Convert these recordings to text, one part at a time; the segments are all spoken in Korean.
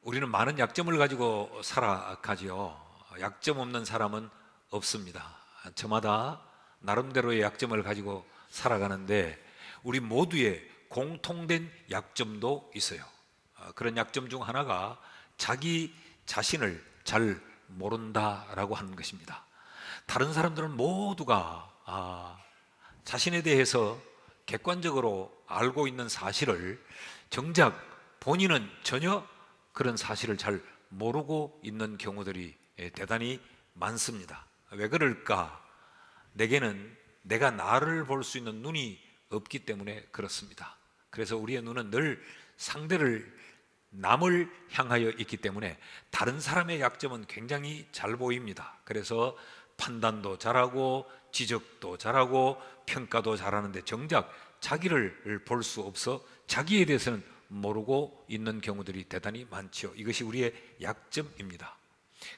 우리는 많은 약점을 가지고 살아가지요. 약점 없는 사람은 없습니다. 저마다 나름대로의 약점을 가지고 살아가는데 우리 모두의 공통된 약점도 있어요. 그런 약점 중 하나가 자기 자신을 잘 모른다라고 하는 것입니다. 다른 사람들은 모두가 자신에 대해서 객관적으로 알고 있는 사실을 정작 본인은 전혀 그런 사실을 잘 모르고 있는 경우들이 대단히 많습니다. 왜 그럴까? 내게는 내가 나를 볼 수 있는 눈이 없기 때문에 그렇습니다. 그래서 우리의 눈은 늘 상대를, 남을 향하여 있기 때문에 다른 사람의 약점은 굉장히 잘 보입니다. 그래서 판단도 잘하고 지적도 잘하고 평가도 잘하는데 정작 자기를 볼 수 없어 자기에 대해서는 모르고 있는 경우들이 대단히 많죠. 이것이 우리의 약점입니다.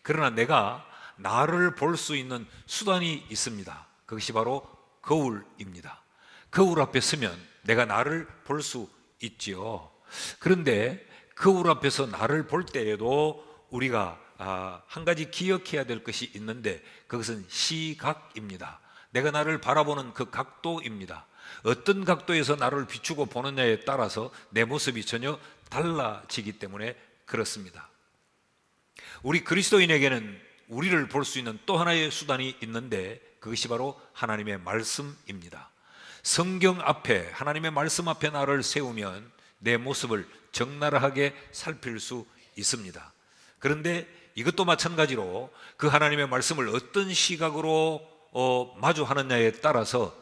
그러나 내가 나를 볼 수 있는 수단이 있습니다. 그것이 바로 거울입니다. 거울 앞에 서면 내가 나를 볼 수 있지요. 그런데 거울 앞에서 나를 볼 때에도 우리가 한 가지 기억해야 될 것이 있는데 그것은 시각입니다. 내가 나를 바라보는 그 각도입니다. 어떤 각도에서 나를 비추고 보느냐에 따라서 내 모습이 전혀 달라지기 때문에 그렇습니다. 우리 그리스도인에게는 우리를 볼 수 있는 또 하나의 수단이 있는데 그것이 바로 하나님의 말씀입니다. 성경 앞에, 하나님의 말씀 앞에 나를 세우면 내 모습을 적나라하게 살필 수 있습니다. 그런데 이것도 마찬가지로 그 하나님의 말씀을 어떤 시각으로 마주하느냐에 따라서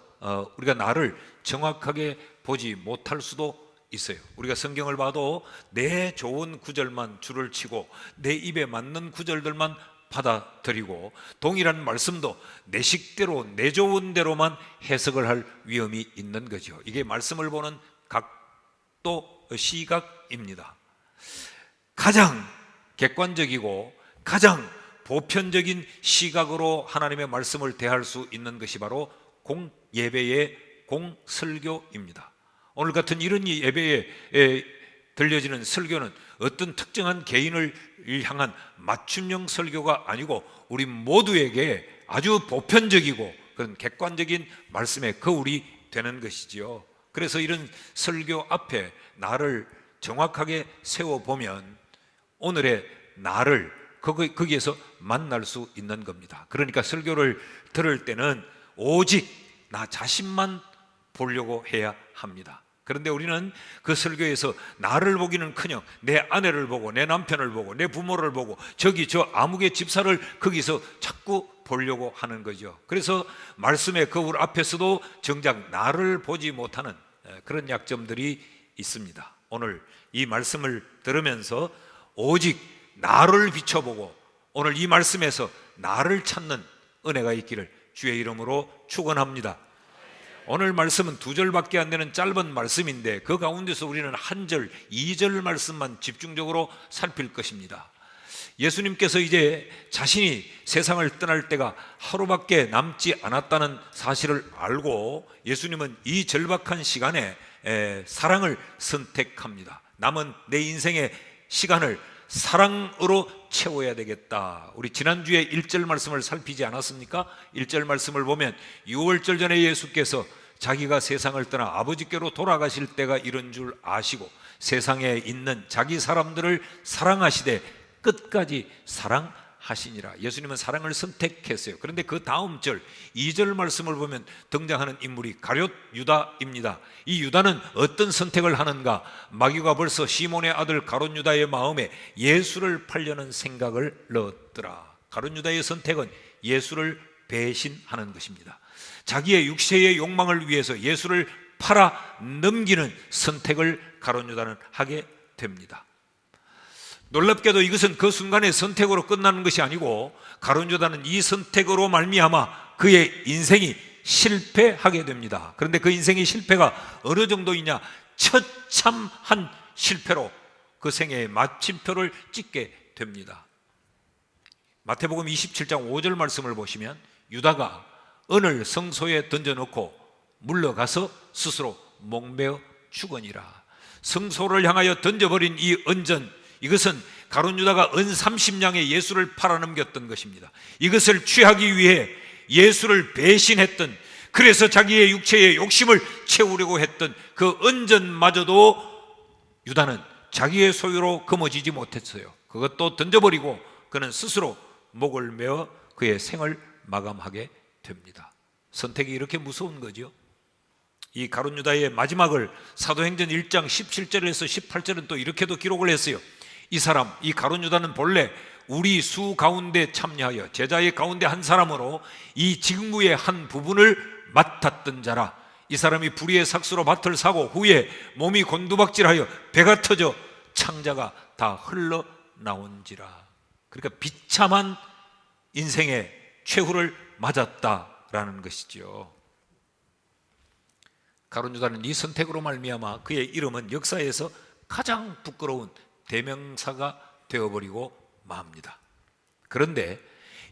우리가 나를 정확하게 보지 못할 수도 있어요. 우리가 성경을 봐도 내 좋은 구절만 줄을 치고 내 입에 맞는 구절들만 받아들이고 동일한 말씀도 내 식대로 내 좋은 대로만 해석을 할 위험이 있는 거죠. 이게 말씀을 보는 각도, 시각입니다. 가장 객관적이고 가장 보편적인 시각으로 하나님의 말씀을 대할 수 있는 것이 바로 공예배의 공설교입니다. 오늘 같은 이런 예배에 들려지는 설교는 어떤 특정한 개인을 향한 맞춤형 설교가 아니고 우리 모두에게 아주 보편적이고 그런 객관적인 말씀의 거울이 되는 것이지요. 그래서 이런 설교 앞에 나를 정확하게 세워보면 오늘의 나를 거기에서 만날 수 있는 겁니다. 그러니까 설교를 들을 때는 오직 나 자신만 보려고 해야 합니다. 그런데 우리는 그 설교에서 나를 보기는커녕 내 아내를 보고 내 남편을 보고 내 부모를 보고 저기 저 아무개 집사를 거기서 자꾸 보려고 하는 거죠. 그래서 말씀의 거울 앞에서도 정작 나를 보지 못하는 그런 약점들이 있습니다. 오늘 이 말씀을 들으면서 오직 나를 비춰보고 오늘 이 말씀에서 나를 찾는 은혜가 있기를 주의 이름으로 축원합니다. 오늘 말씀은 2절밖에 안 되는 짧은 말씀인데 그 가운데서 우리는 1절, 2절 말씀만 집중적으로 살필 것입니다. 예수님께서 이제 자신이 세상을 떠날 때가 하루밖에 남지 않았다는 사실을 알고 예수님은 이 절박한 시간에 사랑을 선택합니다. 남은 내 인생의 시간을 사랑으로 채워야 되겠다. 우리 지난주에 1절 말씀을 살피지 않았습니까? 1절 말씀을 보면 6월절 전에 예수께서 자기가 세상을 떠나 아버지께로 돌아가실 때가 이런 줄 아시고 세상에 있는 자기 사람들을 사랑하시되 끝까지 사랑하시니라. 예수님은 사랑을 선택했어요. 그런데 그 다음 절 2절 말씀을 보면 등장하는 인물이 가룟 유다입니다. 이 유다는 어떤 선택을 하는가? 마귀가 벌써 시몬의 아들 가룟 유다의 마음에 예수를 팔려는 생각을 넣었더라. 가룟 유다의 선택은 예수를 배신하는 것입니다. 자기의 육체의 욕망을 위해서 예수를 팔아 넘기는 선택을 가룟 유다는 하게 됩니다. 놀랍게도 이것은 그 순간의 선택으로 끝나는 것이 아니고 가룟 유다는 이 선택으로 말미암아 그의 인생이 실패하게 됩니다. 그런데 그 인생의 실패가 어느 정도이냐? 처참한 실패로 그 생애의 마침표를 찍게 됩니다. 마태복음 27장 5절 말씀을 보시면 유다가 은을 성소에 던져놓고 물러가서 스스로 목매어 죽으니라. 성소를 향하여 던져버린 이 은전, 이것은 가룟 유다가 은 30냥에 예수를 팔아넘겼던 것입니다. 이것을 취하기 위해 예수를 배신했던, 그래서 자기의 육체의 욕심을 채우려고 했던 그 은전마저도 유다는 자기의 소유로 거머쥐지 못했어요. 그것도 던져버리고 그는 스스로 목을 메어 그의 생을 마감하게 됩니다. 선택이 이렇게 무서운 거죠. 이 가룟 유다의 마지막을 사도행전 1장 17절에서 18절은 또 이렇게도 기록을 했어요. 이 사람, 이 가룟 유다는 본래 우리 수 가운데 참여하여 제자의 가운데 한 사람으로 이 직무의 한 부분을 맡았던 자라. 이 사람이 불의의 삭수로 밭을 사고 후에 몸이 곤두박질하여 배가 터져 창자가 다 흘러나온지라. 그러니까 비참한 인생의 최후를 맞았다라는 것이죠. 가룟 유다는 이 선택으로 말미암아 그의 이름은 역사에서 가장 부끄러운 대명사가 되어버리고 맙니다. 그런데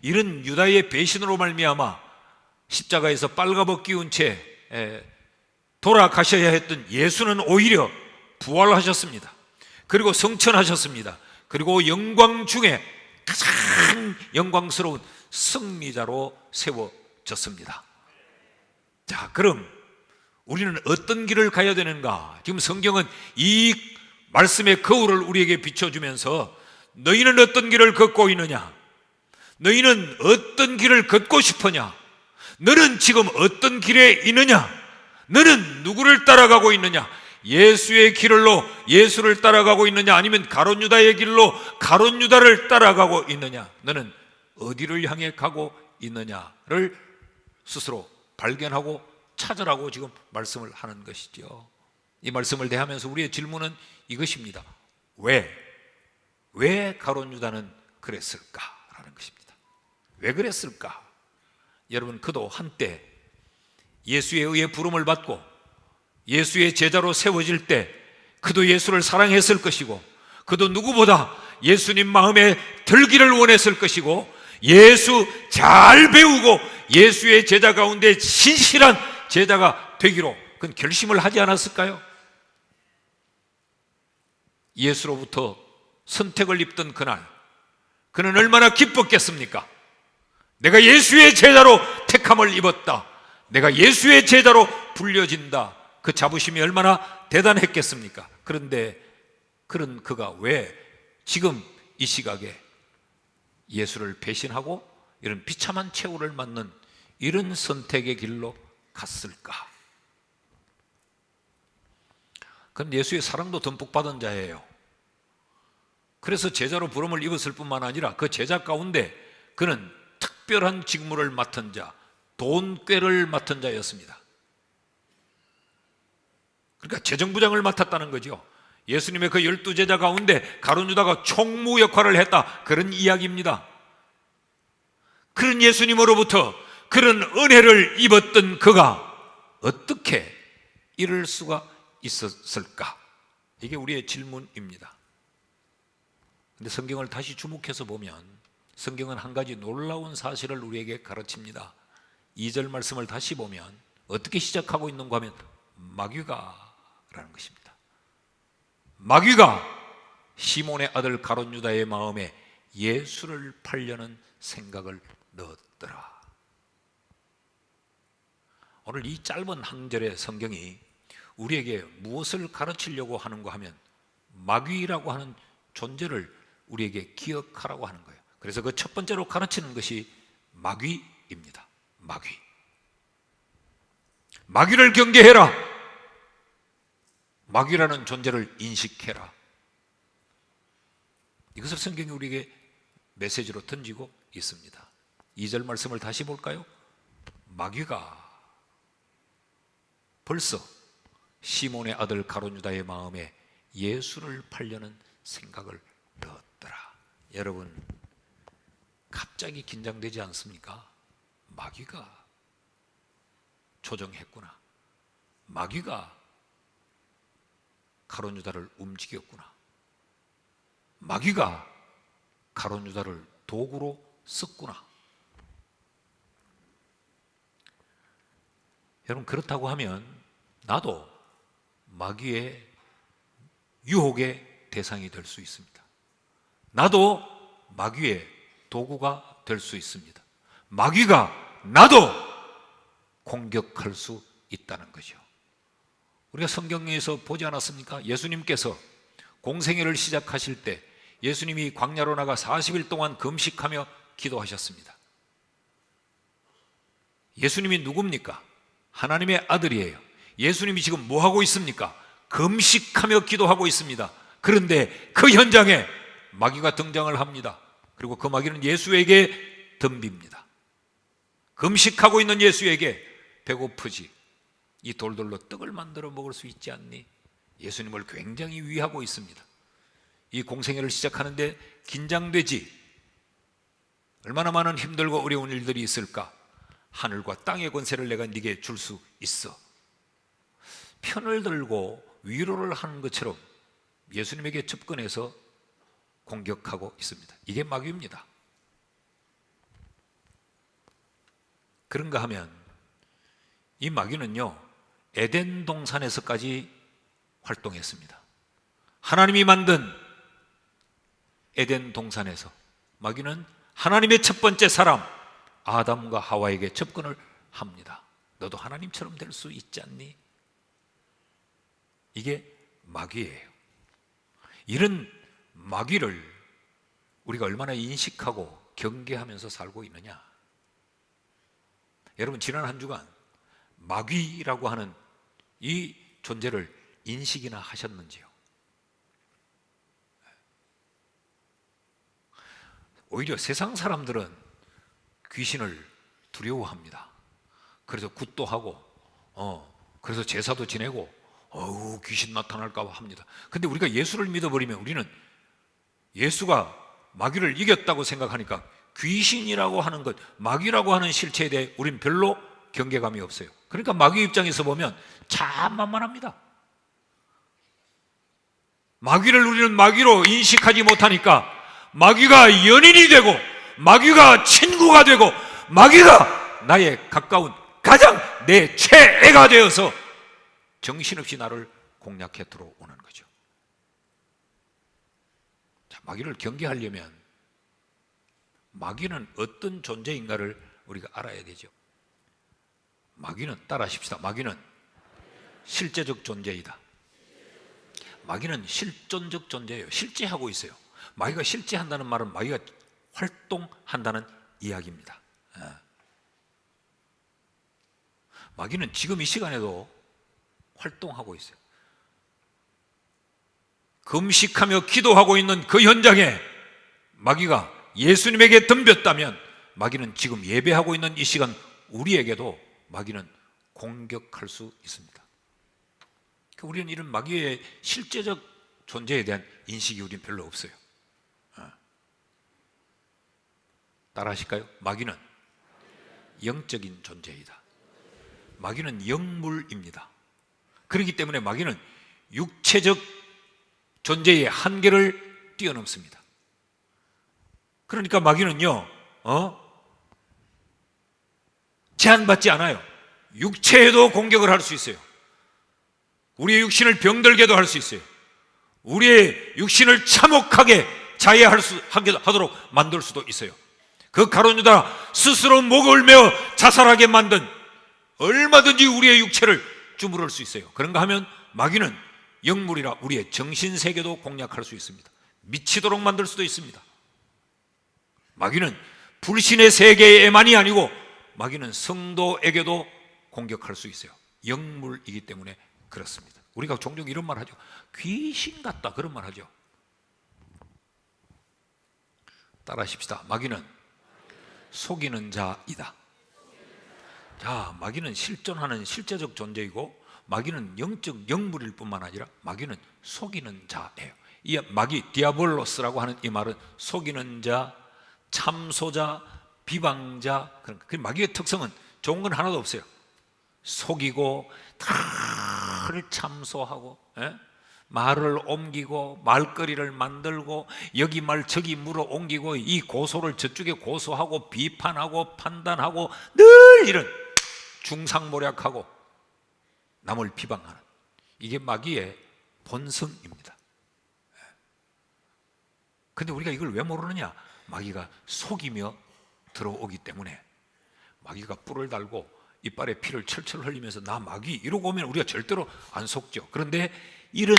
이런 유다의 배신으로 말미암아 십자가에서 빨가벗기운 채 돌아가셔야 했던 예수는 오히려 부활하셨습니다. 그리고 성천하셨습니다. 그리고 영광 중에 가장 영광스러운 승리자로 세워졌습니다. 자, 그럼 우리는 어떤 길을 가야 되는가? 지금 성경은 이 말씀의 거울을 우리에게 비춰주면서 너희는 어떤 길을 걷고 있느냐? 너희는 어떤 길을 걷고 싶으냐? 너는 지금 어떤 길에 있느냐? 너는 누구를 따라가고 있느냐? 예수의 길로 예수를 따라가고 있느냐? 아니면 가룟 유다의 길로 가룟 유다를 따라가고 있느냐? 너는 어디를 향해 가고 있느냐를 스스로 발견하고 찾으라고 지금 말씀을 하는 것이죠. 이 말씀을 대하면서 우리의 질문은 이것입니다. 왜 가룟 유다는 그랬을까라는 것입니다. 왜 그랬을까? 여러분, 그도 한때 예수에 의해 부름을 받고 예수의 제자로 세워질 때 그도 예수를 사랑했을 것이고, 그도 누구보다 예수님 마음에 들기를 원했을 것이고, 예수 잘 배우고 예수의 제자 가운데 신실한 제자가 되기로 그건 결심을 하지 않았을까요? 예수로부터 선택을 입던 그날 그는 얼마나 기뻤겠습니까? 내가 예수의 제자로 택함을 입었다, 내가 예수의 제자로 불려진다, 그 자부심이 얼마나 대단했겠습니까? 그런데 그런 그가 왜 지금 이 시각에 예수를 배신하고 이런 비참한 최후를 맞는 이런 선택의 길로 갔을까? 그는 예수의 사랑도 듬뿍 받은 자예요. 그래서 제자로 부름을 입었을 뿐만 아니라 그 제자 가운데 그는 특별한 직무를 맡은 자, 돈꾀를 맡은 자였습니다. 그러니까 재정부장을 맡았다는 거죠. 예수님의 그 12제자 가운데 가룟 유다가 총무 역할을 했다, 그런 이야기입니다. 그런 예수님으로부터 그런 은혜를 입었던 그가 어떻게 이럴 수가 있었을까? 이게 우리의 질문입니다. 근데 성경을 다시 주목해서 보면 성경은 한 가지 놀라운 사실을 우리에게 가르칩니다. 2절 말씀을 다시 보면 어떻게 시작하고 있는가 하면 마귀가라는 것입니다. 마귀가 시몬의 아들 가룟 유다의 마음에 예수를 팔려는 생각을 넣었더라. 오늘 이 짧은 한 절의 성경이 우리에게 무엇을 가르치려고 하는가 하면 마귀라고 하는 존재를 우리에게 기억하라고 하는 거예요. 그래서 그 첫 번째로 가르치는 것이 마귀입니다. 마귀를 경계해라. 마귀라는 존재를 인식해라. 이것을 성경이 우리에게 메시지로 던지고 있습니다. 2절 말씀을 다시 볼까요? 마귀가 벌써 시몬의 아들 가룟 유다의 마음에 예수를 팔려는 생각을 넣었더라. 여러분, 갑자기 긴장되지 않습니까? 마귀가 조정했구나. 마귀가 가룟 유다를 움직였구나. 마귀가 가룟 유다를 도구로 썼구나. 여러분, 그렇다고 하면 나도 마귀의 유혹의 대상이 될 수 있습니다. 나도 마귀의 도구가 될 수 있습니다. 마귀가 나도 공격할 수 있다는 거죠. 우리가 성경에서 보지 않았습니까? 예수님께서 공생애를 시작하실 때 예수님이 광야로 나가 40일 동안 금식하며 기도하셨습니다. 예수님이 누굽니까? 하나님의 아들이에요. 예수님이 지금 뭐 하고 있습니까? 금식하며 기도하고 있습니다. 그런데 그 현장에 마귀가 등장을 합니다. 그리고 그 마귀는 예수에게 덤빕니다. 금식하고 있는 예수에게 배고프지? 이 돌돌로 떡을 만들어 먹을 수 있지 않니? 예수님을 굉장히 위하고 있습니다. 이 공생애를 시작하는데 긴장되지? 얼마나 많은 힘들고 어려운 일들이 있을까? 하늘과 땅의 권세를 내가 네게 줄 수 있어. 편을 들고 위로를 하는 것처럼 예수님에게 접근해서 공격하고 있습니다. 이게 마귀입니다. 그런가 하면 이 마귀는요, 에덴 동산에서까지 활동했습니다. 하나님이 만든 에덴 동산에서 마귀는 하나님의 첫 번째 사람 아담과 하와에게 접근을 합니다. 너도 하나님처럼 될 수 있지 않니? 이게 마귀예요. 이런 마귀를 우리가 얼마나 인식하고 경계하면서 살고 있느냐. 여러분, 지난 한 주간 마귀라고 하는 이 존재를 인식이나 하셨는지요? 오히려 세상 사람들은 귀신을 두려워합니다. 그래서 굿도 하고 그래서 제사도 지내고 귀신 나타날까 봐 합니다. 근데 우리가 예수를 믿어버리면 우리는 예수가 마귀를 이겼다고 생각하니까 귀신이라고 하는 것, 마귀라고 하는 실체에 대해 우린 별로 경계감이 없어요. 그러니까 마귀 입장에서 보면 참 만만합니다. 마귀를 우리는 마귀로 인식하지 못하니까 마귀가 연인이 되고 마귀가 친구가 되고 마귀가 나의 가까운 가장 내 최애가 되어서 정신없이 나를 공략해 들어오는 거죠. 자, 마귀를 경계하려면 마귀는 어떤 존재인가를 우리가 알아야 되죠. 마귀는, 따라하십시다. 마귀는 실제적 존재이다. 마귀는 실존적 존재예요. 실제하고 있어요. 마귀가 실제한다는 말은 마귀가 활동한다는 이야기입니다. 마귀는 지금 이 시간에도 활동하고 있어요. 금식하며 기도하고 있는 그 현장에 마귀가 예수님에게 덤볐다면 마귀는 지금 예배하고 있는 이 시간 우리에게도 마귀는 공격할 수 있습니다. 우리는 이런 마귀의 실제적 존재에 대한 인식이 우리는 별로 없어요. 따라 하실까요? 마귀는 영적인 존재이다. 마귀는 영물입니다. 그렇기 때문에 마귀는 육체적 존재의 한계를 뛰어넘습니다. 그러니까 마귀는요, 제한받지 않아요. 육체에도 공격을 할 수 있어요. 우리의 육신을 병들게도 할 수 있어요. 우리의 육신을 참혹하게 자해하도록 만들 수도 있어요. 그 가룟 유다 스스로 목을 메어 자살하게 만든, 얼마든지 우리의 육체를 주무를 수 있어요. 그런가 하면 마귀는 영물이라 우리의 정신세계도 공략할 수 있습니다. 미치도록 만들 수도 있습니다. 마귀는 불신의 세계에만이 아니고 마귀는 성도에게도 공격할 수 있어요. 영물이기 때문에 그렇습니다. 우리가 종종 이런 말 하죠. 귀신 같다, 그런 말 하죠. 따라 하십시다. 마귀는 속이는 자이다. 자, 마귀는 실존하는 실제적 존재이고 마귀는 영적 영물일 뿐만 아니라 마귀는 속이는 자예요. 이 마귀, 디아볼로스라고 하는 이 말은 속이는 자, 참소자, 비방자, 그 마귀의 특성은 좋은 건 하나도 없어요. 속이고 다를 참소하고, 말을 옮기고 말거리를 만들고 여기 말 저기 물어 옮기고 이 고소를 저쪽에 고소하고 비판하고 판단하고 늘 이런 중상모략하고 남을 비방하는, 이게 마귀의 본성입니다. 근데 우리가 이걸 왜 모르느냐? 마귀가 속이며 들어오기 때문에. 마귀가 뿔을 달고 이빨에 피를 철철 흘리면서 나 마귀 이러고 오면 우리가 절대로 안 속죠. 그런데 이런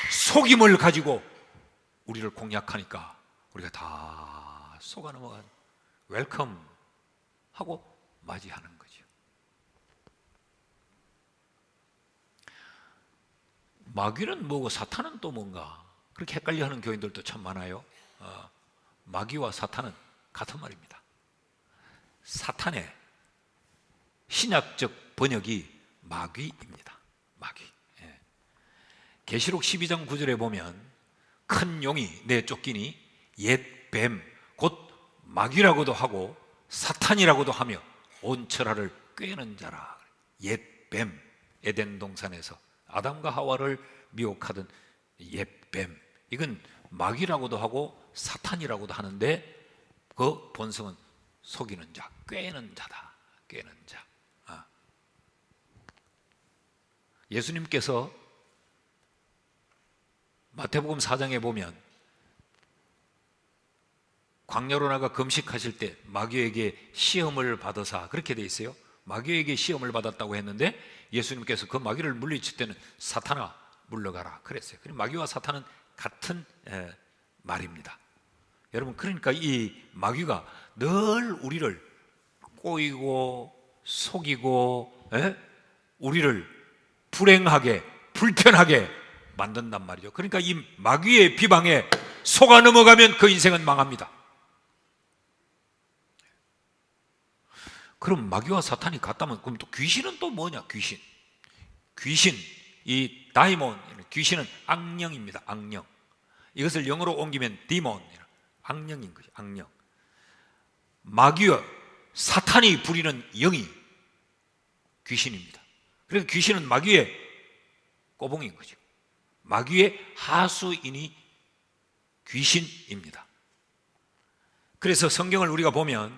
속임을 가지고 우리를 공략하니까 우리가 다 속아 넘어간, 웰컴 하고 맞이하는 거죠. 마귀는 뭐고 사탄은 또 뭔가, 그렇게 헷갈려하는 교인들도 참 많아요. 마귀와 사탄은 같은 말입니다. 사탄의 신약적 번역이 마귀입니다. 마귀. 예. 계시록 12장 9절에 보면 큰 용이 내쫓기니 옛 뱀, 곧 마귀라고도 하고 사탄이라고도 하며 온 천하를 꿰는 자라. 옛 뱀, 에덴 동산에서 아담과 하와를 미혹하던 옛 뱀, 이건 마귀라고도 하고 사탄이라고도 하는데 그 본성은 속이는 자, 꿰는 자다. 꿰는 자. 예수님께서 마태복음 4장에 보면 광야로 나가 금식하실 때 마귀에게 시험을 받으사, 그렇게 돼 있어요. 마귀에게 시험을 받았다고 했는데 예수님께서 그 마귀를 물리칠 때는 사탄아 물러가라 그랬어요. 마귀와 사탄은 같은 말입니다. 여러분, 그러니까 이 마귀가 늘 우리를 꼬이고 속이고 우리를 불행하게 불편하게 만든단 말이죠. 그러니까 이 마귀의 비방에 속아 넘어가면 그 인생은 망합니다. 그럼 마귀와 사탄이 같다면 그럼 또 귀신은 또 뭐냐? 귀신, 이 다이몬, 귀신은 악령입니다. 악령. 이것을 영어로 옮기면 디몬, 악령인 거죠. 악령. 마귀와 사탄이 부리는 영이 귀신입니다. 그래서 귀신은 마귀의 꼬봉인 거죠. 마귀의 하수인이 귀신입니다. 그래서 성경을 우리가 보면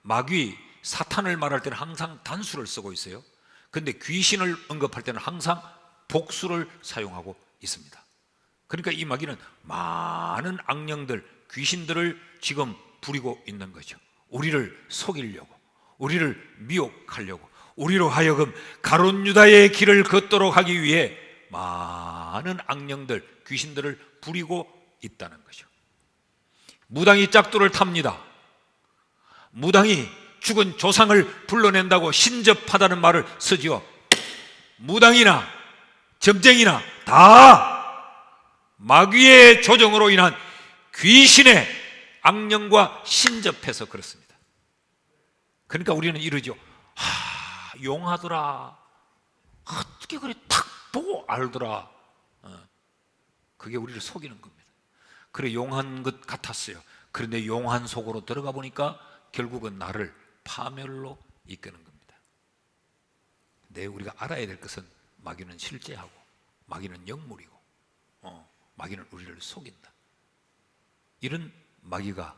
마귀, 사탄을 말할 때는 항상 단수를 쓰고 있어요. 그런데 귀신을 언급할 때는 항상 복수를 사용하고 있습니다. 그러니까 이 마귀는 많은 악령들, 귀신들을 지금 부리고 있는 거죠. 우리를 속이려고, 우리를 미혹하려고, 우리로 하여금 가룟 유다의 길을 걷도록 하기 위해 많은 악령들, 귀신들을 부리고 있다는 거죠. 무당이 짝두를 탑니다. 무당이 죽은 조상을 불러낸다고 신접하다는 말을 쓰지요. 무당이나 점쟁이나 다 마귀의 조정으로 인한 귀신의 악령과 신접해서 그렇습니다. 그러니까 우리는 이러죠. 용하더라. 어떻게 그래 탁 보고 알더라. 그게 우리를 속이는 겁니다. 그래 용한 것 같았어요. 그런데 용한 속으로 들어가 보니까 결국은 나를 파멸로 이끄는 겁니다. 근데 우리가 알아야 될 것은 마귀는 실제하고 마귀는 영물이고 마귀는 우리를 속인다. 이런 마귀가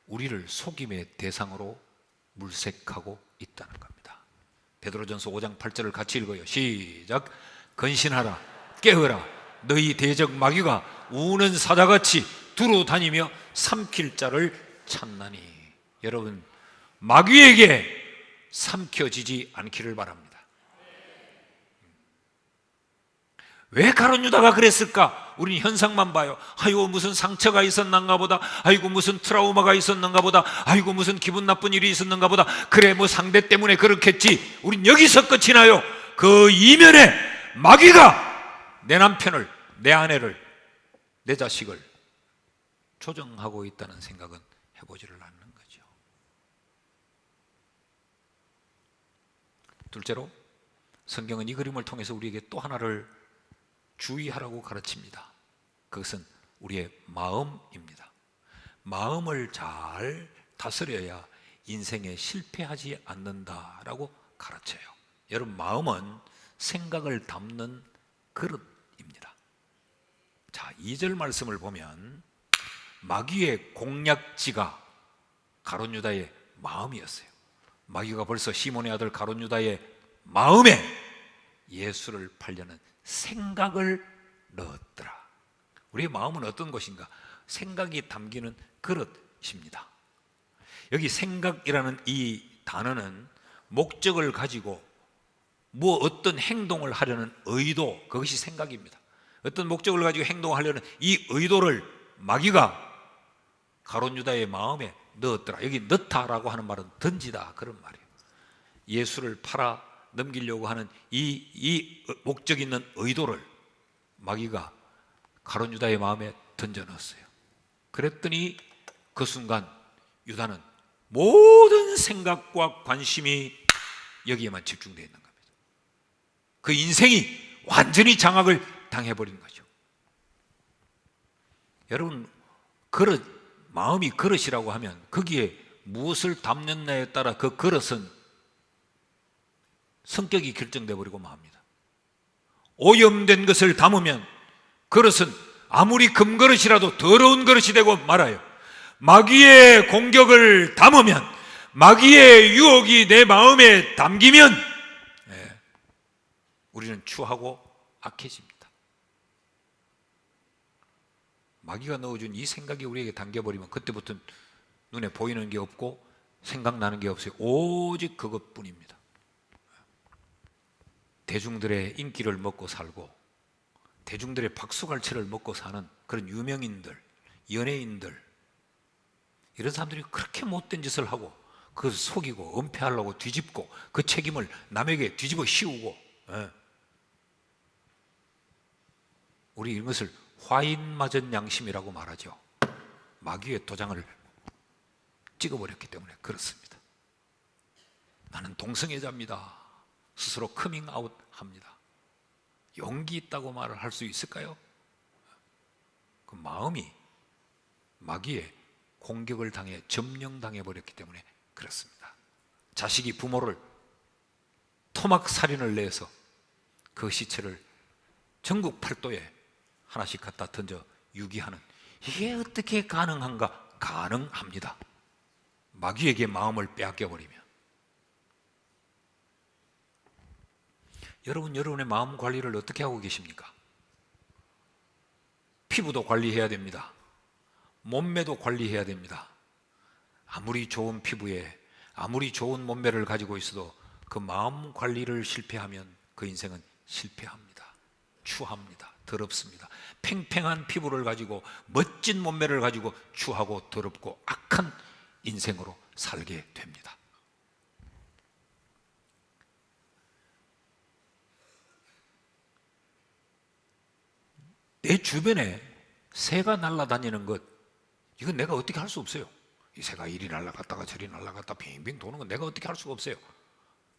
우리를 속임의 대상으로 물색하고 있다는 겁니다. 베드로전서 5장 8절을 같이 읽어요. 시작. 근신하라, 깨어라. 너희 대적 마귀가 우는 사자같이 두루 다니며 삼킬 자를 찾나니. 여러분, 마귀에게 삼켜지지 않기를 바랍니다. 왜 가룟 유다가 그랬을까? 우리는 현상만 봐요. 아이고 무슨 상처가 있었는가 보다. 아이고 무슨 트라우마가 있었는가 보다. 아이고 무슨 기분 나쁜 일이 있었는가 보다. 그래 뭐 상대 때문에 그렇겠지. 우린 여기서 끝이 나요. 그 이면에 마귀가 내 남편을, 내 아내를, 내 자식을 조정하고 있다는 생각은 해보지를 않는 거죠. 둘째로 성경은 이 그림을 통해서 우리에게 또 하나를 주의하라고 가르칩니다. 그것은 우리의 마음입니다. 마음을 잘 다스려야 인생에 실패하지 않는다라고 가르쳐요. 여러분, 마음은 생각을 담는 그릇입니다. 자, 2절 말씀을 보면 마귀의 공략지가 가룟 유다의 마음이었어요. 마귀가 벌써 시몬의 아들 가룟 유다의 마음에 예수를 팔려는 생각을 넣었더라. 우리의 마음은 어떤 것인가? 생각이 담기는 그릇입니다. 여기 생각이라는 이 단어는 목적을 가지고 어떤 행동을 하려는 의도, 그것이 생각입니다. 어떤 목적을 가지고 행동하려는 이 의도를 마귀가 가룟 유다의 마음에 넣었더라. 여기 넣다라고 하는 말은 던지다, 그런 말이에요. 예수를 팔아 넘기려고 하는 이 목적 있는 의도를 마귀가 가룟 유다의 마음에 던져 넣었어요. 그랬더니 그 순간 유다는 모든 생각과 관심이 여기에만 집중되어 있는 겁니다. 그 인생이 완전히 장악을 당해버린 거죠. 여러분, 마음이 그릇이라고 하면 거기에 무엇을 담느냐에 따라 그 그릇은 성격이 결정돼 버리고 맙니다. 오염된 것을 담으면 그릇은 아무리 금그릇이라도 더러운 그릇이 되고 말아요. 마귀의 공격을 담으면, 마귀의 유혹이 내 마음에 담기면 우리는 추하고 악해집니다. 마귀가 넣어준 이 생각이 우리에게 담겨버리면 그때부터 눈에 보이는 게 없고 생각나는 게 없어요. 오직 그것뿐입니다. 대중들의 인기를 먹고 살고 대중들의 박수갈채를 먹고 사는 그런 유명인들, 연예인들, 이런 사람들이 그렇게 못된 짓을 하고 그 속이고 은폐하려고 뒤집고 그 책임을 남에게 뒤집어 씌우고, 우리 이런 것을 화인 맞은 양심이라고 말하죠. 마귀의 도장을 찍어버렸기 때문에 그렇습니다. 나는 동성애자입니다. 스스로 커밍아웃 합니다. 용기 있다고 말을 할 수 있을까요? 그 마음이 마귀의 공격을 당해 점령당해 버렸기 때문에 그렇습니다. 자식이 부모를 토막 살인을 내서 그 시체를 전국 팔도에 하나씩 갖다 던져 유기하는, 이게 어떻게 가능한가? 가능합니다. 마귀에게 마음을 빼앗겨 버리면. 여러분의 마음 관리를 어떻게 하고 계십니까? 피부도 관리해야 됩니다. 몸매도 관리해야 됩니다. 아무리 좋은 피부에 아무리 좋은 몸매를 가지고 있어도 그 마음 관리를 실패하면 그 인생은 실패합니다. 추합니다. 더럽습니다. 팽팽한 피부를 가지고 멋진 몸매를 가지고 추하고 더럽고 악한 인생으로 살게 됩니다. 내 주변에 새가 날아다니는 것, 이건 내가 어떻게 할 수 없어요. 이 새가 이리 날아갔다가 저리 날아갔다 빙빙 도는 건 내가 어떻게 할 수가 없어요.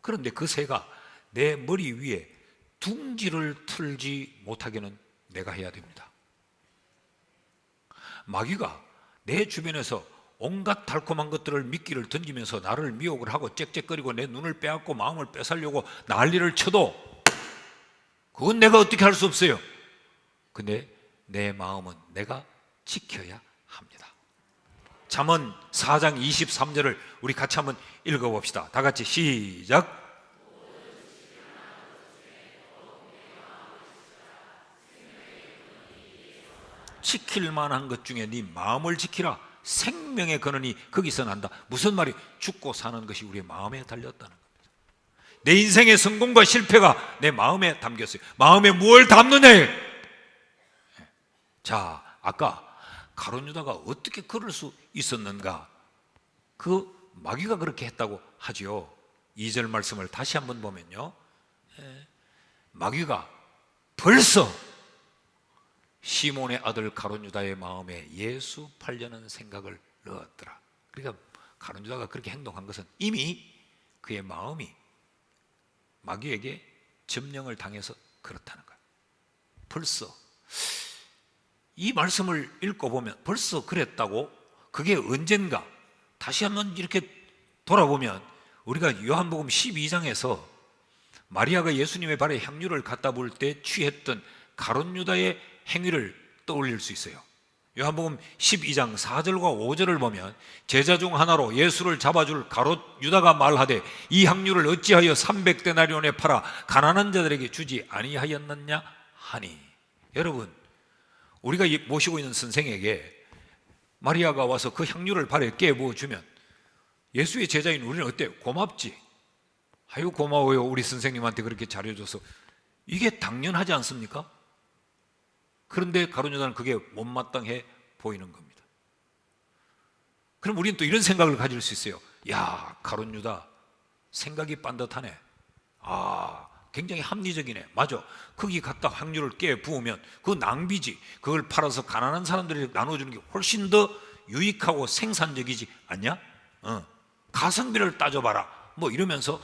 그런데 그 새가 내 머리 위에 둥지를 틀지 못하게는 내가 해야 됩니다. 마귀가 내 주변에서 온갖 달콤한 것들을 미끼를 던지면서 나를 미혹을 하고 짹짹거리고 내 눈을 빼앗고 마음을 뺏으려고 난리를 쳐도 그건 내가 어떻게 할 수 없어요. 근데 내 마음은 내가 지켜야 합니다. 잠언 4장 23절을 우리 같이 한번 읽어봅시다. 다 같이 시작. 지킬 만한 것 중에 네 마음을 지키라. 생명의 근원이 거기서 난다. 무슨 말이? 죽고 사는 것이 우리의 마음에 달렸다는 겁니다. 내 인생의 성공과 실패가 내 마음에 담겼어요. 마음에 무엇을 담느냐에. 자, 아까 가룟 유다가 어떻게 그럴 수 있었는가? 그 마귀가 그렇게 했다고 하지요. 2절 말씀을 다시 한번 보면요, 마귀가 벌써 시몬의 아들 가룟 유다의 마음에 예수 팔려는 생각을 넣었더라. 그러니까 가룟 유다가 그렇게 행동한 것은 이미 그의 마음이 마귀에게 점령을 당해서 그렇다는 거예요. 벌써 이 말씀을 읽어보면 벌써 그랬다고? 그게 언젠가? 다시 한번 이렇게 돌아보면 우리가 요한복음 12장에서 마리아가 예수님의 발에 향유를 갖다 부을 때 취했던 가룟 유다의 행위를 떠올릴 수 있어요. 요한복음 12장 4절과 5절을 보면 제자 중 하나로 예수를 잡아줄 가룟 유다가 말하되 이 향유를 어찌하여 300데나리온에 팔아 가난한 자들에게 주지 아니하였느냐 하니. 여러분, 우리가 모시고 있는 선생에게 마리아가 와서 그 향유를 발에 깨 부어주면 예수의 제자인 우리는 어때요? 고맙지. 아유 고마워요, 우리 선생님한테 그렇게 잘해줘서. 이게 당연하지 않습니까? 그런데 가룟 유다는 그게 못마땅해 보이는 겁니다. 그럼 우리는 또 이런 생각을 가질 수 있어요. 야, 가룟 유다 생각이 빤듯하네. 굉장히 합리적이네. 맞아, 거기 갖다 향유를 깨 부으면 그거 낭비지. 그걸 팔아서 가난한 사람들이 나눠주는 게 훨씬 더 유익하고 생산적이지 않냐? 가성비를 따져봐라 뭐 이러면서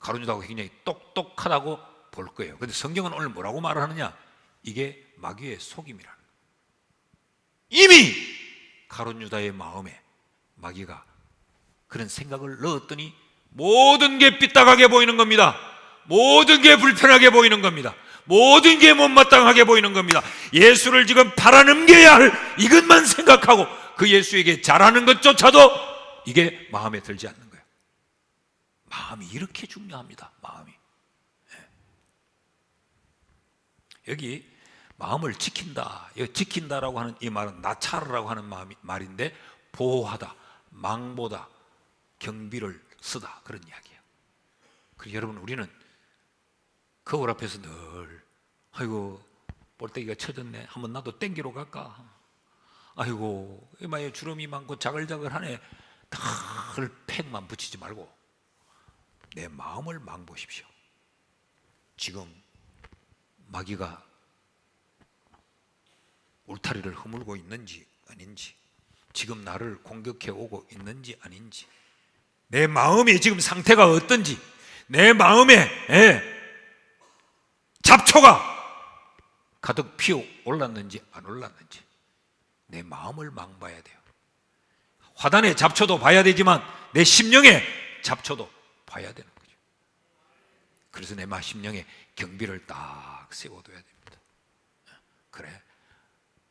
가룟 유다가 굉장히 똑똑하다고 볼 거예요. 그런데 성경은 오늘 뭐라고 말을 하느냐? 이게 마귀의 속임이라는 거예요. 이미 가룟 유다의 마음에 마귀가 그런 생각을 넣었더니 모든 게 삐딱하게 보이는 겁니다. 모든 게 불편하게 보이는 겁니다. 모든 게 못마땅하게 보이는 겁니다. 예수를 지금 팔아넘겨야 할 이것만 생각하고 그 예수에게 잘하는 것조차도 이게 마음에 들지 않는 거예요. 마음이 이렇게 중요합니다. 마음이. 여기 마음을 지킨다, 지킨다라고 하는 이 말은 나차르라고 하는 말인데 보호하다, 망보다, 경비를 쓰다, 그런 이야기예요. 그리고 여러분, 우리는 거울 앞에서 늘 아이고 볼때기가 쳐졌네, 한번 나도 땡기러 갈까, 아이고 이마에 주름이 많고 자글자글하네, 늘 팩만 붙이지 말고 내 마음을 망보십시오. 지금 마귀가 울타리를 허물고 있는지 아닌지, 지금 나를 공격해 오고 있는지 아닌지, 내 마음의 지금 상태가 어떤지, 내 마음에 잡초가 가득 피어 올랐는지 안 올랐는지 내 마음을 망봐야 돼요. 화단의 잡초도 봐야 되지만 내 심령의 잡초도 봐야 되는 거죠. 그래서 내 심령에 경비를 딱 세워둬야 됩니다. 그래,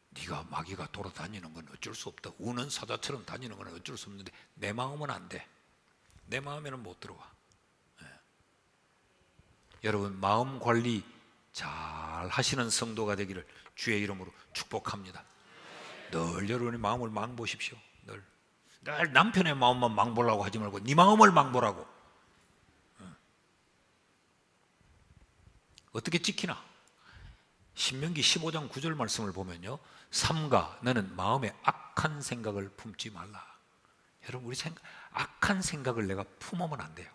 네가 마귀가 돌아다니는 건 어쩔 수 없다, 우는 사자처럼 다니는 건 어쩔 수 없는데 내 마음은 안 돼. 내 마음에는 못 들어와. 여러분, 마음 관리 잘 하시는 성도가 되기를 주의 이름으로 축복합니다. 늘 여러분의 마음을 망보십시오. 늘 남편의 마음만 망보려고 하지 말고 네 마음을 망보라고. 어떻게 지키나? 신명기 15장 9절 말씀을 보면요, 삼가 너는 마음에 악한 생각을 품지 말라. 여러분, 우리 악한 생각을 내가 품으면 안 돼요.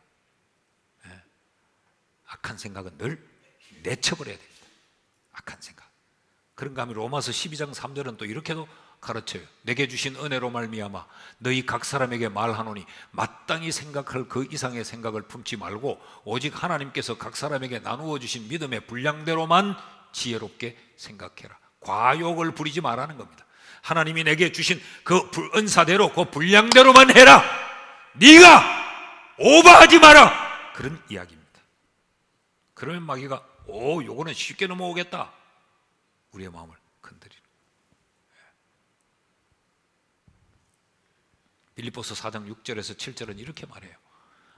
악한 생각은 늘 내쳐버려야 됩니다. 악한 생각. 그런가 하면 로마서 12장 3절은 또 이렇게도 가르쳐요. 내게 주신 은혜로 말미암아 너희 각 사람에게 말하노니 마땅히 생각할 그 이상의 생각을 품지 말고 오직 하나님께서 각 사람에게 나누어 주신 믿음의 분량대로만 지혜롭게 생각해라. 과욕을 부리지 말라는 겁니다. 하나님이 내게 주신 그 은사대로 그 분량대로만 해라. 네가 오버하지 마라. 그런 이야기입니다. 그러면 마귀가 요거는 쉽게 넘어오겠다, 우리의 마음을 건드리는. 빌립보서 4장 6절에서 7절은 이렇게 말해요.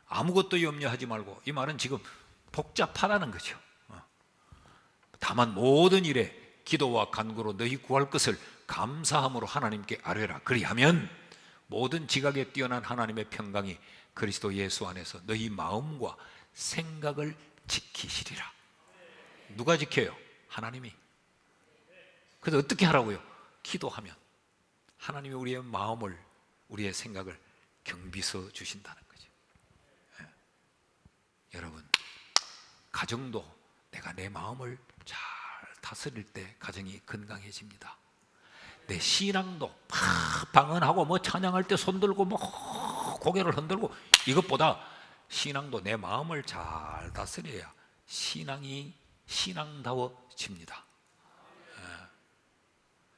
아무것도 염려하지 말고, 이 말은 지금 복잡하다는 거죠. 다만 모든 일에 기도와 간구로 너희 구할 것을 감사함으로 하나님께 아뢰라. 그리하면 모든 지각에 뛰어난 하나님의 평강이 그리스도 예수 안에서 너희 마음과 생각을 지키시리라. 누가 지켜요? 하나님이. 그래서 어떻게 하라고요? 기도하면 하나님이 우리의 마음을, 우리의 생각을 경비서 주신다는 거죠. 여러분, 가정도 내가 내 마음을 잘 다스릴 때 가정이 건강해집니다. 내 신앙도 방언하고 뭐 찬양할 때 손들고 뭐 고개를 흔들고, 이것보다 신앙도 내 마음을 잘 다스려야 신앙이 신앙다워집니다.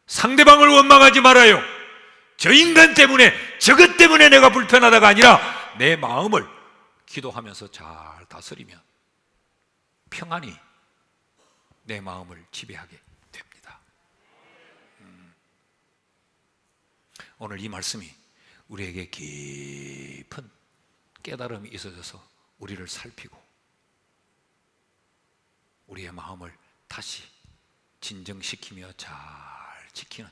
상대방을 원망하지 말아요. 저 인간 때문에, 저것 때문에 내가 불편하다가 아니라 내 마음을 기도하면서 잘 다스리면 평안이 내 마음을 지배하게 됩니다. 오늘 이 말씀이 우리에게 깊은 깨달음이 있어져서 우리를 살피고 우리의 마음을 다시 진정시키며 잘 지키는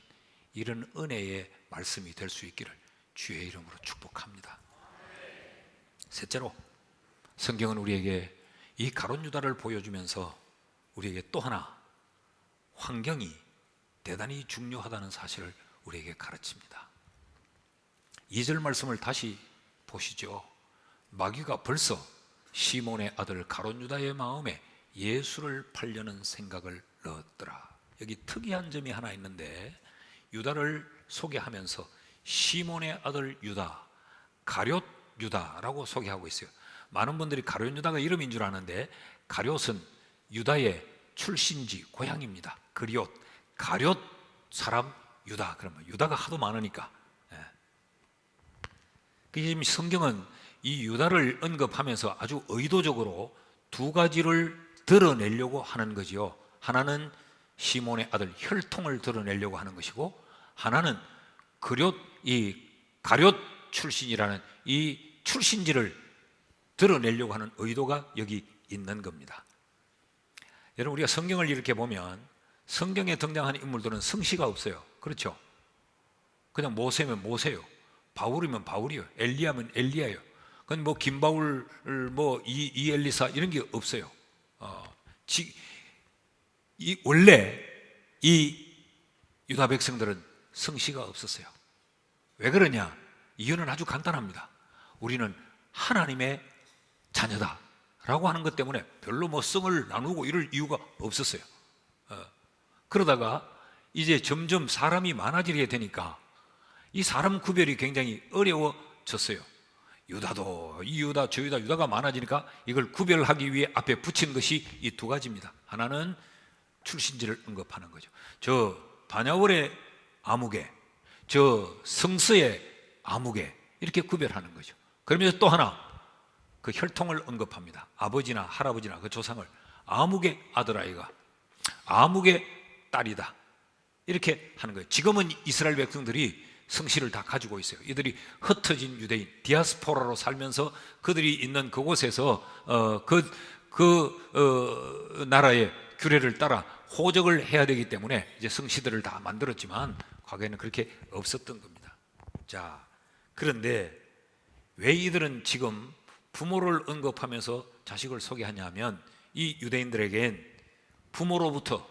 이런 은혜의 말씀이 될 수 있기를 주의 이름으로 축복합니다. 셋째로, 성경은 우리에게 이 가룟 유다를 보여주면서 우리에게 또 하나 환경이 대단히 중요하다는 사실을 우리에게 가르칩니다. 2절 말씀을 다시 보시죠. 마귀가 벌써 시몬의 아들 가룟 유다의 마음에 예수를 팔려는 생각을 넣었더라. 여기 특이한 점이 하나 있는데, 유다를 소개하면서 시몬의 아들 유다, 가룟 유다라고 소개하고 있어요. 많은 분들이 가룟 유다가 이름인 줄 아는데, 가룟은 유다의 출신지 고향입니다. 그리옷, 가룟 사람 유다. 그러면 유다가 하도 많으니까. 지금 성경은 이 유다를 언급하면서 아주 의도적으로 두 가지를 드러내려고 하는 거지요. 하나는 시몬의 아들 혈통을 드러내려고 하는 것이고, 하나는 이 가룟 출신이라는 이 출신지를 드러내려고 하는 의도가 여기 있는 겁니다. 여러분, 우리가 성경을 이렇게 보면 성경에 등장하는 인물들은 성씨가 없어요. 그렇죠? 그냥 모세면 모세요, 바울이면 바울이요, 엘리야면 엘리야요. 그건 뭐 김바울, 뭐 이엘리사 이런 게 없어요. 원래 이 유다 백성들은 성씨가 없었어요. 왜 그러냐? 이유는 아주 간단합니다. 우리는 하나님의 자녀다 라고 하는 것 때문에 별로 뭐 성을 나누고 이럴 이유가 없었어요. 그러다가 이제 점점 사람이 많아지게 되니까 이 사람 구별이 굉장히 어려워졌어요. 유다도 이 유다 저 유다, 유다가 많아지니까 이걸 구별하기 위해 앞에 붙인 것이 이 두 가지입니다. 하나는 출신지를 언급하는 거죠. 저 다냐월의 아무개, 저 성서의 아무개, 이렇게 구별하는 거죠. 그러면서 또 하나 그 혈통을 언급합니다. 아버지나 할아버지나 그 조상을 아무개 아들아이가, 아무개 딸이다, 이렇게 하는 거예요. 지금은 이스라엘 백성들이 성씨를 다 가지고 있어요. 이들이 흩어진 유대인, 디아스포라로 살면서 그들이 있는 그곳에서 나라의 규례를 따라 호적을 해야 되기 때문에 이제 성씨들을 다 만들었지만 과거에는 그렇게 없었던 겁니다. 자, 그런데 왜 이들은 지금 부모를 언급하면서 자식을 소개하냐면, 이 유대인들에겐 부모로부터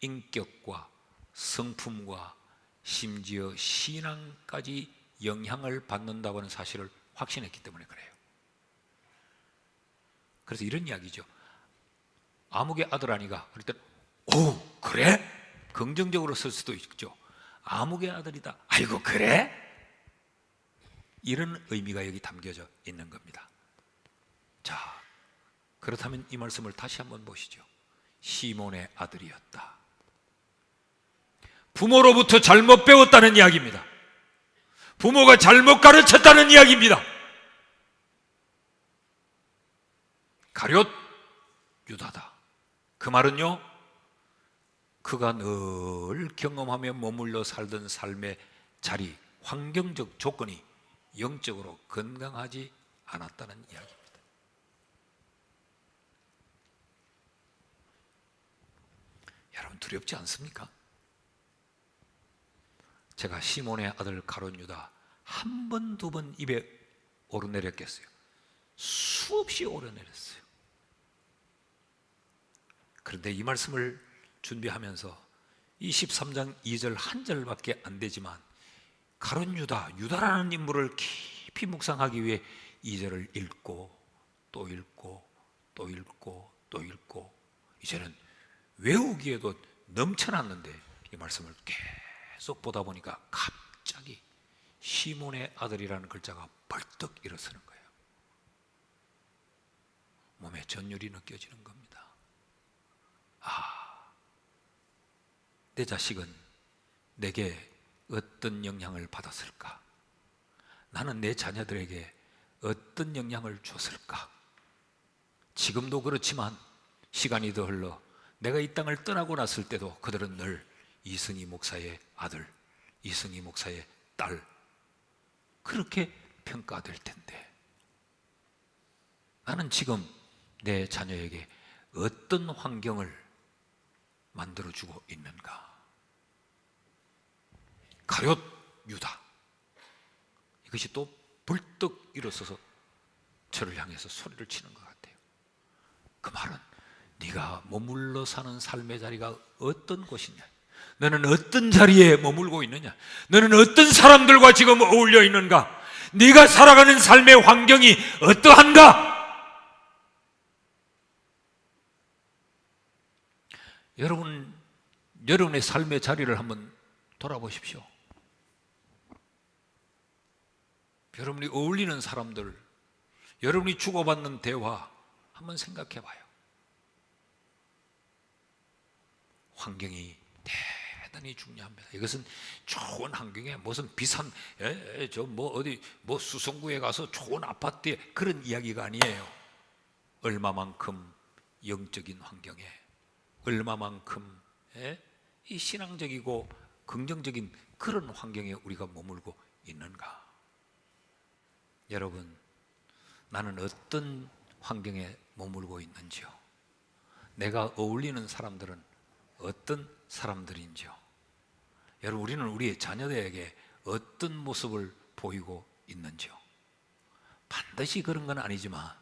인격과 성품과 심지어 신앙까지 영향을 받는다고 하는 사실을 확신했기 때문에 그래요. 그래서 이런 이야기죠. 아무개 아들 아니가 그럴 때, 오 그래? 긍정적으로 쓸 수도 있죠. 아무개 아들이다, 아이고 그래? 이런 의미가 여기 담겨져 있는 겁니다. 자, 그렇다면 이 말씀을 다시 한번 보시죠. 시몬의 아들이었다. 부모로부터 잘못 배웠다는 이야기입니다. 부모가 잘못 가르쳤다는 이야기입니다. 가룟 유다다. 그 말은요, 그가 늘 경험하며 머물러 살던 삶의 자리, 환경적 조건이 영적으로 건강하지 않았다는 이야기입니다. 여러분, 두렵지 않습니까? 제가 시몬의 아들 가룟 유다 한 번, 두 번 입에 오르내렸겠어요? 수없이 오르내렸어요. 그런데 이 말씀을 준비하면서 이 13장 2절 한 절밖에 안 되지만, 가룟 유다, 유다라는 인물을 깊이 묵상하기 위해 2절을 읽고 또 읽고 또 읽고 또 읽고, 이제는 외우기에도 넘쳐났는데 이 말씀을 계속 보다 보니까 갑자기 시몬의 아들이라는 글자가 벌떡 일어서는 거예요. 몸에 전율이 느껴지는 겁니다. 내 자식은 내게 어떤 영향을 받았을까? 나는 내 자녀들에게 어떤 영향을 줬을까? 지금도 그렇지만 시간이 더 흘러 내가 이 땅을 떠나고 났을 때도 그들은 늘 이승희 목사의 아들, 이승희 목사의 딸, 그렇게 평가될 텐데, 나는 지금 내 자녀에게 어떤 환경을 만들어주고 있는가? 가룟 유다. 이것이 또 벌떡 일어서서 저를 향해서 소리를 치는 것 같아요. 그 말은 네가 머물러 사는 삶의 자리가 어떤 곳이냐, 너는 어떤 자리에 머물고 있느냐, 너는 어떤 사람들과 지금 어울려 있는가, 네가 살아가는 삶의 환경이 어떠한가. 여러분의 삶의 자리를 한번 돌아보십시오. 여러분이 어울리는 사람들, 여러분이 주고받는 대화 한번 생각해 봐요. 환경이 대단히 중요합니다. 이것은 좋은 환경에 무슨 비싼 어디 수성구에 가서 좋은 아파트에 그런 이야기가 아니에요. 얼마만큼 영적인 환경에, 얼마만큼 이 신앙적이고 긍정적인 그런 환경에 우리가 머물고 있는가. 여러분, 나는 어떤 환경에 머물고 있는지요? 내가 어울리는 사람들은 어떤 사람들인지요? 여러분, 우리는 우리의 자녀들에게 어떤 모습을 보이고 있는지요? 반드시 그런 건 아니지만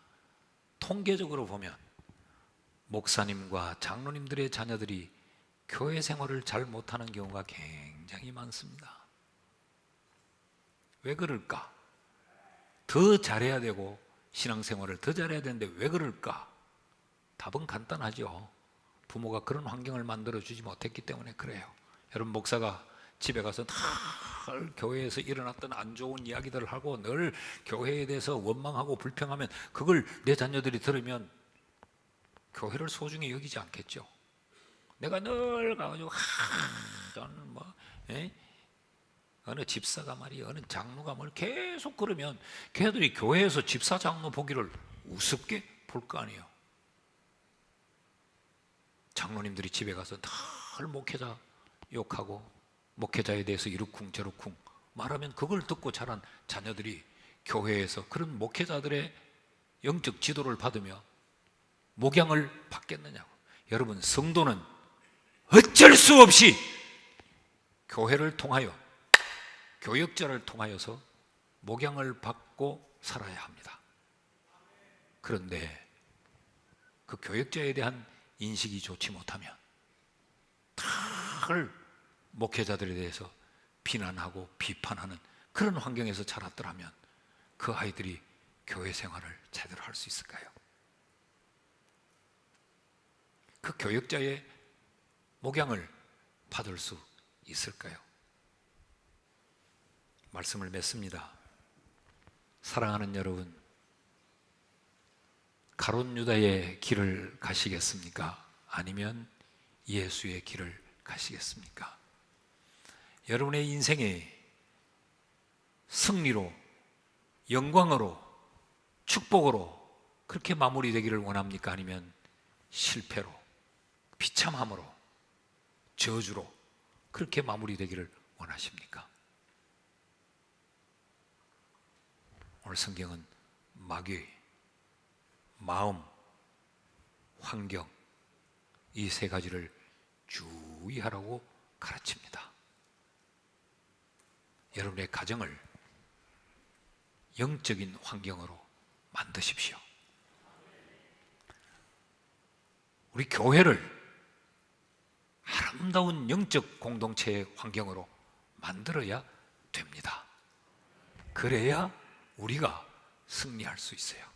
통계적으로 보면 목사님과 장로님들의 자녀들이 교회 생활을 잘 못하는 경우가 굉장히 많습니다. 왜 그럴까? 더 잘해야 되고 신앙생활을 더 잘해야 되는데 왜 그럴까? 답은 간단하죠. 부모가 그런 환경을 만들어주지 못했기 때문에 그래요. 여러분, 목사가 집에 가서 늘 교회에서 일어났던 안 좋은 이야기들을 하고 늘 교회에 대해서 원망하고 불평하면 그걸 내 자녀들이 들으면 교회를 소중히 여기지 않겠죠. 내가 늘 가가지고 저는 어느 집사가 말이야, 어느 장로가 뭘 계속 그러면 걔들이 교회에서 집사 장로 보기를 우습게 볼 거 아니에요. 장로님들이 집에 가서 늘 목회자 욕하고 목회자에 대해서 이러쿵 저러쿵 말하면 그걸 듣고 자란 자녀들이 교회에서 그런 목회자들의 영적 지도를 받으며 목양을 받겠느냐고. 여러분, 성도는 어쩔 수 없이 교회를 통하여, 교역자를 통하여서 목양을 받고 살아야 합니다. 그런데 그 교역자에 대한 인식이 좋지 못하면 늘 목회자들에 대해서 비난하고 비판하는 그런 환경에서 자랐더라면 그 아이들이 교회 생활을 제대로 할 수 있을까요? 그 교역자의 목양을 받을 수 있을까요? 말씀을 맺습니다. 사랑하는 여러분, 가룟 유다의 길을 가시겠습니까? 아니면 예수의 길을 가시겠습니까? 여러분의 인생에 승리로, 영광으로, 축복으로 그렇게 마무리되기를 원합니까? 아니면 실패로, 비참함으로, 저주로 그렇게 마무리되기를 원하십니까? 오늘 성경은 마귀, 마음, 환경 이 세 가지를 주의하라고 가르칩니다. 여러분의 가정을 영적인 환경으로 만드십시오. 우리 교회를 아름다운 영적 공동체의 환경으로 만들어야 됩니다. 그래야 우리가 승리할 수 있어요.